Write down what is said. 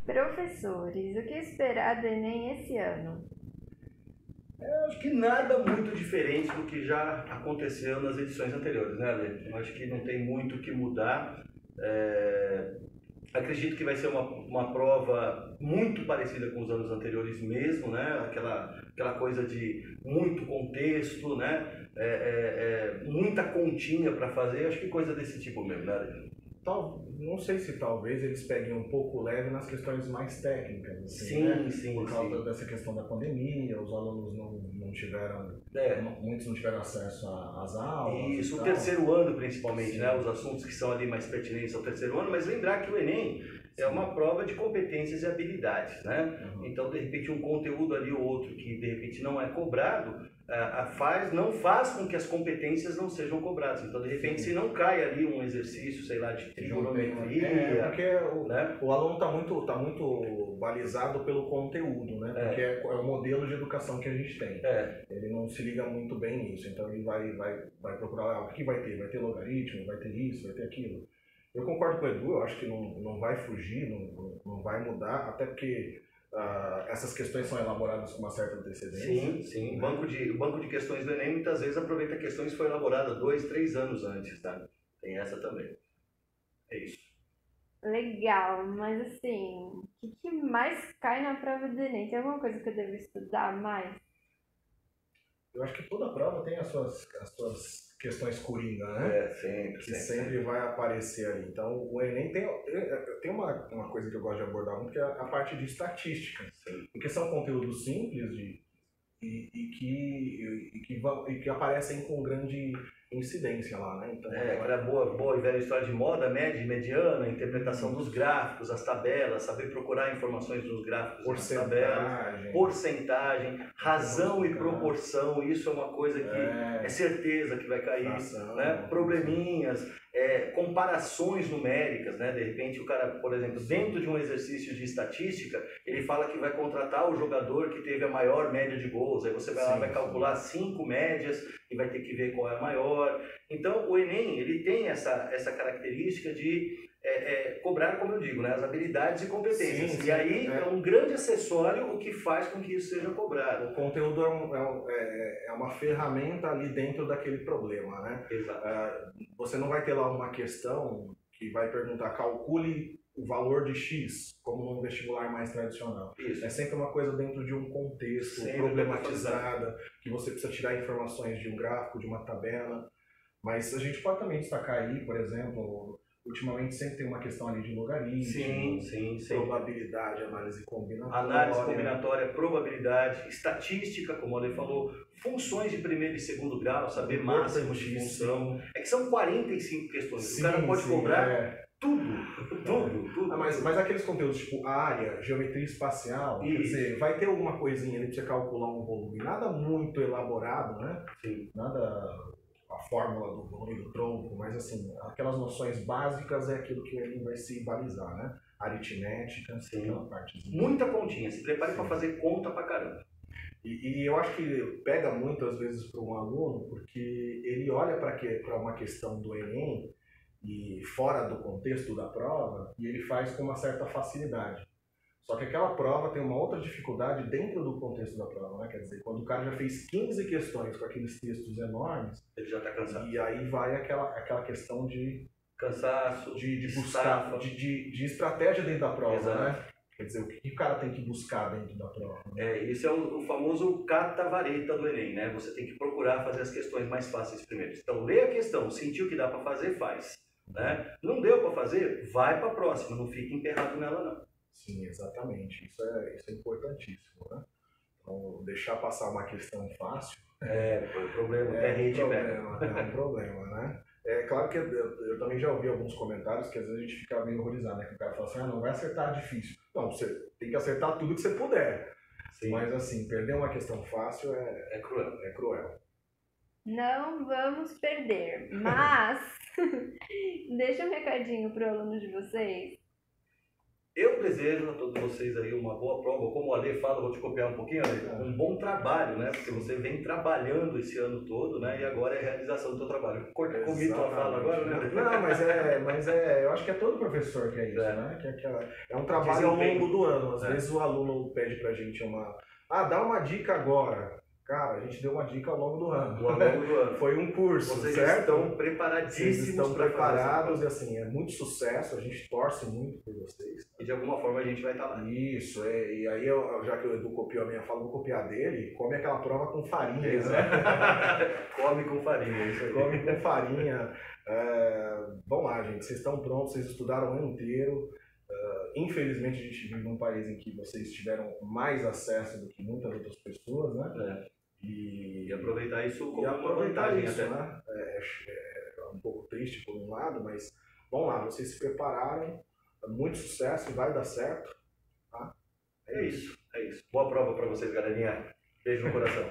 Professores, o que esperar do Enem esse ano? Eu acho que nada muito diferente do que já aconteceu nas edições anteriores, né, Ale? Eu acho que não tem muito o que mudar. Acredito que vai ser uma prova muito parecida com os anos anteriores mesmo, né? Aquela coisa de muito contexto, né? Muita continha para fazer, acho que coisa desse tipo mesmo, né, Ale? Não sei se talvez eles peguem um pouco leve nas questões mais técnicas, assim, Sim, né? sim, Por causa sim. dessa questão da pandemia, os alunos não tiveram, muitos não tiveram acesso às aulas. Isso, e o tal. terceiro ano principalmente, Sim. né? Os assuntos que são ali mais pertinentes ao terceiro ano, mas lembrar que o Enem é uma prova de competências e habilidades, né? Uhum. Então, de repente, um conteúdo ali ou outro que de repente não é cobrado, não faz com que as competências não sejam cobradas. Então, de repente, Sim. se não cai ali um exercício, sei lá, de trigonometria, porque né? o aluno está muito balizado pelo conteúdo, né? Porque é o modelo de educação que a gente tem. Ele não se liga muito bem nisso, então ele vai procurar o que vai ter? Vai ter logaritmo, vai ter isso, vai ter aquilo. Eu concordo com o Edu, eu acho que não vai fugir, não vai mudar, até porque essas questões são elaboradas com uma certa antecedência. Sim, sim. O banco de questões do Enem muitas vezes aproveita questões que foram elaboradas 2, 3 anos antes, tá? Tem essa também. É isso. Legal, mas assim, o que mais cai na prova do Enem? Tem alguma coisa que eu devo estudar mais? Eu acho que toda prova tem as suas questões coringa, né? Sempre, Que sempre vai aparecer ali. Então, o Enem tem uma coisa que eu gosto de abordar muito, que é a parte de estatística. Sim. Porque são conteúdos simples e que aparecem com grande incidência lá, né? Então, aquela boa e velha história de moda, média e mediana, interpretação dos gráficos, as tabelas, saber procurar informações nos gráficos e nas tabelas, porcentagem, razão e proporção, isso é uma coisa que é certeza que vai cair, né? Probleminhas, comparações numéricas, né? De repente o cara, por exemplo, dentro de um exercício de estatística, ele fala que vai contratar o jogador que teve a maior média de gols, aí você vai lá, vai calcular 5 médias e vai ter que ver qual é a maior. Então, o Enem, ele tem essa característica de cobrar, como eu digo, né, as habilidades e competências. Sim, e aí é um grande acessório o que faz com que isso seja cobrado. O conteúdo é uma ferramenta ali dentro daquele problema, né? Exato. Você não vai ter lá uma questão que vai perguntar, calcule o valor de X, como num vestibular mais tradicional. Isso. É sempre uma coisa dentro de um contexto, problematizada, que você precisa tirar informações de um gráfico, de uma tabela. Mas a gente pode também destacar aí, por exemplo, ultimamente sempre tem uma questão ali de logaritmo, sim. probabilidade, análise combinatória. Análise combinatória, probabilidade, estatística, como o Ale falou, funções de primeiro e segundo grau, saber máximos de função. É que são 45 questões. Sim, o cara pode cobrar tudo. Mas aqueles conteúdos tipo área, geometria espacial, quer dizer, vai ter alguma coisinha ali pra você calcular um volume. Nada muito elaborado, né? Sim. Nada a fórmula do volume do tronco, mas assim, aquelas noções básicas é aquilo que ele vai se balizar, né? Aritmética, aquela partezinha. Muita continha, se prepare para fazer conta pra caramba. E eu acho que pega muito às vezes para um aluno, porque ele olha para uma questão do Enem e fora do contexto da prova, e ele faz com uma certa facilidade. Só que aquela prova tem uma outra dificuldade dentro do contexto da prova, né? Quer dizer, quando o cara já fez 15 questões com aqueles textos enormes, ele já está cansado. E aí vai aquela questão de cansaço, de buscar, de estratégia dentro da prova, exato, né? Quer dizer, o que o cara tem que buscar dentro da prova? Esse é o famoso cata-vareta do Enem, né? Você tem que procurar fazer as questões mais fáceis primeiro. Então, lê a questão, sentiu que dá para fazer, faz. Né? Não deu para fazer, vai para a próxima, não fica emperrado nela não. Sim, exatamente. Isso é importantíssimo, né? Então, deixar passar uma questão fácil... o problema é um problema, né? É claro que eu também já ouvi alguns comentários que às vezes a gente fica meio horrorizado, né? Que o cara fala assim, não vai acertar difícil. Não, você tem que acertar tudo que você puder. Sim. Mas assim, perder uma questão fácil é cruel. É cruel. Não vamos perder, mas deixa um recadinho para o aluno de vocês. Eu desejo a todos vocês aí uma boa prova, como o Ale fala, vou te copiar um pouquinho, Ale, um bom trabalho, né? Porque você vem trabalhando esse ano todo, né? E agora é a realização do teu trabalho. Comi tua fala agora, né? Não, mas eu acho que é todo professor que é isso, né? É um trabalho ao longo do ano. Às vezes o aluno pede pra gente dá uma dica agora. Cara, a gente deu uma dica ao longo do ano. Foi um curso, Vocês certo? estão preparadíssimos. Vocês estão preparados e assim, é muito sucesso, a gente torce muito por vocês. E de alguma forma a gente vai estar lá. Isso, e aí já que o Edu copiou a minha fala, vou copiar dele, come aquela prova com farinha, né? Come com farinha, isso aí. Come com farinha. Vamos lá, gente, vocês estão prontos, vocês estudaram o ano inteiro. Infelizmente a gente vive num país em que vocês tiveram mais acesso do que muitas outras pessoas, né? E aproveitar isso como uma aproveitar vantagem isso, até. né? É um pouco triste por um lado, mas vamos lá, vocês se prepararam, muito sucesso, vai dar certo, tá? É isso. Boa prova para vocês, galerinha. Beijo no coração.